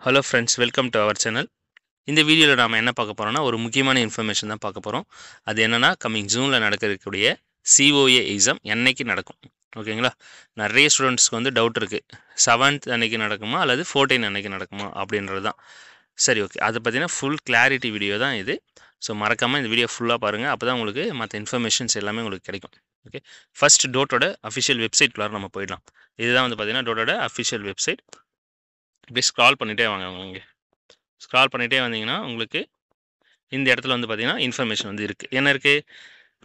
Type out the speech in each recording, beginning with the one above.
Hello friends, welcome to our channel. இந்த வீடியோவில் நாம் என்ன பார்க்க போகிறோம்னா ஒரு முக்கியமான இன்ஃபர்மேஷன் தான் பார்க்க போகிறோம். அது என்னென்னா கம்மிங் ஜூனில் நடக்கக்கூடிய COA எக்ஸாம் என்னைக்கு நடக்கும், ஓகேங்களா? நிறைய ஸ்டூடெண்ட்ஸ்க்கு வந்து டவுட் இருக்குது, 7th அன்னைக்கு நடக்குமா அல்லது 14 அன்னைக்கு நடக்குமா அப்படின்றது தான். சரி, ஓகே, அதை பார்த்தீங்கன்னா ஃபுல் கிளாரிட்டி வீடியோ தான் இது. ஸோ மறக்காமல் இந்த வீடியோ ஃபுல்லாக பாருங்கள், அப்போ தான் உங்களுக்கு மற்ற இன்ஃபர்மேஷன்ஸ் எல்லாமே உங்களுக்கு கிடைக்கும். ஓகே, ஃபஸ்ட் டோட்டோட அஃபிஷியல் வெப்சைட்குள்ளார நம்ம போயிடலாம். இதுதான் வந்து பார்த்தீங்கன்னா டோட்டோட அஃபிஷியல் வெப்சைட். இப்படி ஸ்க்ரால் பண்ணிகிட்டே வாங்க. இங்கே ஸ்க்ரால் பண்ணிகிட்டே வந்தீங்கன்னா உங்களுக்கு இந்த இடத்துல வந்து பார்த்தீங்கன்னா இன்ஃபர்மேஷன் வந்து இருக்குது. என்ன இருக்குது?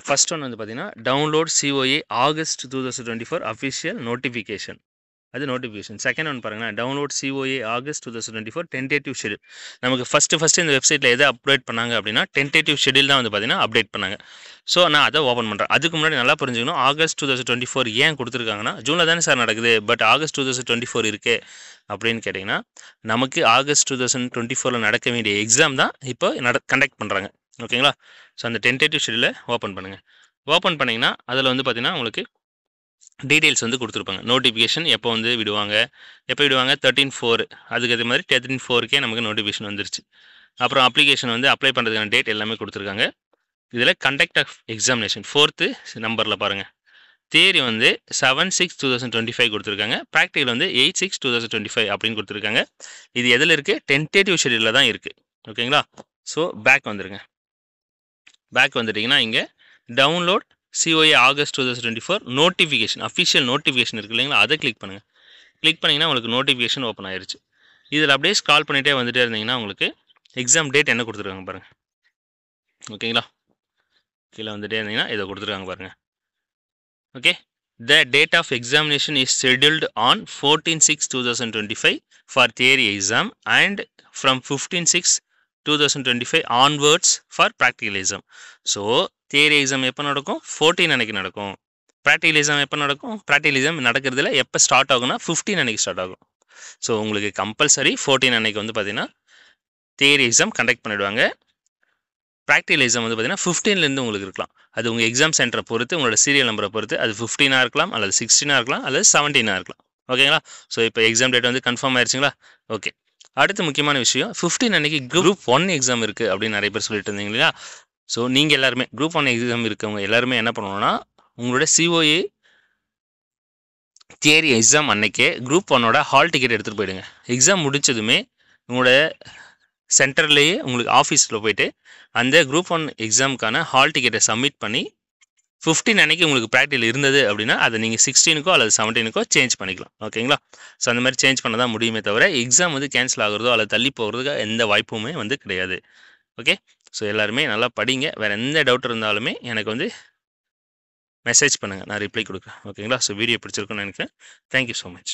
ஃபர்ஸ்ட் ஒன் வந்து பார்த்தீங்கன்னா download COA August 2024 official notification, அது நோட்டிஃபிகேஷன். செகண்ட் ஒன் பாருங்கன்னா download COA August 2024 tentative schedule. நமக்கு ஃபஸ்ட்டு இந்த வெப்சைட்டில் எதை அப்டேட் பண்ணாங்க அப்படின்னா டென்டேட்டிவ் ஷெடியூல் தான் வந்து பார்த்தீங்கன்னா அப்டேட் பண்ணாங்க. ஸோ நான் அதை ஓப்பன் பண்ணுறேன். அதுக்கு முன்னாடி நல்லா புரிஞ்சுக்கணும், ஆகஸ்ட் 2024 ஏன் கொடுத்துருக்காங்கன்னா ஜூனில் தானே சார் நடக்குது, பட் ஆகஸ்ட் 2024 இருக்கே அப்படின்னு கேட்டிங்கன்னா நமக்கு ஆகஸ்ட் 2024 நடக்க வேண்டிய எக்ஸாம் தான் இப்போ கண்டக்ட் பண்ணுறாங்க, ஓகேங்களா? ஸோ அந்த டென்டேட்டிவ் ஷெடியூலை ஓப்பன் பண்ணுங்கள். ஓப்பன் பண்ணிங்கன்னா அதில் வந்து பார்த்தீங்கன்னா உங்களுக்கு டீட்டெயில்ஸ் வந்து கொடுத்துருப்பாங்க. நோட்டிஃபிகேஷன் எப்போ வந்து விடுவாங்க, 13/4, அதுக்கு அதே மாதிரி 13/4 நமக்கு நோட்டிஃபிகேஷன் வந்துருச்சு. அப்புறம் அப்ளிகேஷன் வந்து அப்ளை பண்ணுறதுக்கான டேட் எல்லாமே கொடுத்துருக்காங்க. இதில் கண்டக்ட் ஆஃப் எக்ஸாமினேஷன் 4th நம்பரில் பாருங்கள். தியரி வந்து 7/6/2025 கொடுத்துருக்காங்க, ப்ராக்டிக்கல் வந்து 8/6/2025 அப்படின்னு கொடுத்துருக்காங்க. இது எதில் இருக்குது? டென்டேட்டிவ் ஷெடியூலில் தான் இருக்குது, ஓகேங்களா? ஸோ பேக் வந்துடுங்க. பேக் வந்துட்டிங்கன்னா இங்கே download COA August 2024 notification, official notification இருக்குது இல்லைங்களா, அதை கிளிக் பண்ணுங்கள். கிளிக் பண்ணிங்கன்னா உங்களுக்கு நோட்டிஃபிகேஷன் ஓப்பன் ஆயிடுச்சு. இதில் அப்படியே ஸ்க்ரால் பண்ணிகிட்டே வந்துகிட்டே இருந்தீங்கன்னா உங்களுக்கு எக்ஸாம் டேட் என்ன கொடுத்துருக்காங்க பாருங்கள், ஓகேங்களா? கீழே வந்துகிட்டே இருந்தீங்கன்னா இதை கொடுத்துருக்காங்க பாருங்கள். Okay, the date of examination is scheduled on 14/6/2025 for theory exam and from 15/6/2025 onwards for practical exam. So theory exam எப்போ நடக்கும்? 14 அன்னைக்கு நடக்கும். ப்ராக்டிக்கல் எக்ஸாம் எப்போ நடக்கும்? ப்ராக்டிக்கல் எக்ஸாம் நடக்கிறதுல எப்போ ஸ்டார்ட் ஆகும்னா 15 அன்னைக்கு ஸ்டார்ட் ஆகும். ஸோ உங்களுக்கு கம்பல்சரி 14 அன்னைக்கு வந்து பார்த்தீங்கன்னா தியரி எக்ஸாம் கண்டக்ட் பண்ணிவிடுவாங்க. ப்ராக்டிக்கல் எக்ஸாம் வந்து பார்த்தீங்கன்னா 15லேருந்து உங்களுக்கு இருக்கலாம். அது உங்கள் எக்ஸாம் சென்டரை பொறுத்து, உங்களோட சீரியல் நம்பரை பொறுத்து, அது 15 இருக்கலாம், அல்லது 16 இருக்கலாம், அல்லது 17 இருக்கலாம், ஓகேங்களா? ஸோ இப்போ எக்ஸாம் டேட் வந்து கன்ஃபார்ம் ஆயிடுச்சுங்களா? ஓகே, அடுத்த முக்கியமான விஷயம், 15 அன்னைக்கு குரூப் 1 எக்ஸாம் இருக்குது அப்படின்னு நிறைய பேர் சொல்லிட்டு இருந்தீங்க இல்லையா? ஸோ நீங்கள் எல்லாருமே குரூப் 1 எக்ஸாம் இருக்கவங்க எல்லாருமே என்ன பண்ணணும்னா உங்களோட COA தியரி எக்ஸாம் அன்னைக்கே குரூப் 1ஓட ஹால் டிக்கெட் எடுத்துகிட்டு போயிடுங்க. எக்ஸாம் முடிச்சதுமே உங்களோட சென்டர்லேயே உங்களுக்கு ஆஃபீஸில் போயிட்டு அந்த குரூப் 1 எக்ஸாமுக்கான ஹால் டிக்கெட்டை சப்மிட் பண்ணி 15 அன்னைக்கு உங்களுக்கு ப்ராக்டிக்கல் இருந்தது அப்படின்னா அதை நீங்கள் 16க்கோ அல்லது 17க்கோ சேஞ்ச் பண்ணிக்கலாம், ஓகேங்களா? ஸோ அந்த மாதிரி சேஞ்ச் பண்ண தான் முடியுமே தவிர எக்ஸாம் வந்து கேன்சல் ஆகுறதோ அல்லது தள்ளி போகிறதுக்கு எந்த வாய்ப்புமே வந்து கிடையாது. ஓகே, ஸோ எல்லாருமே நல்லா படிங்க. வேறு எந்த டவுட் இருந்தாலுமே எனக்கு வந்து மெசேஜ் பண்ணுங்கள், நான் ரிப்ளை கொடுக்குறேன், ஓகேங்களா? ஸோ வீடியோ பிடிச்சிருக்குன்னு நினைக்கிறேன். Thank you so much.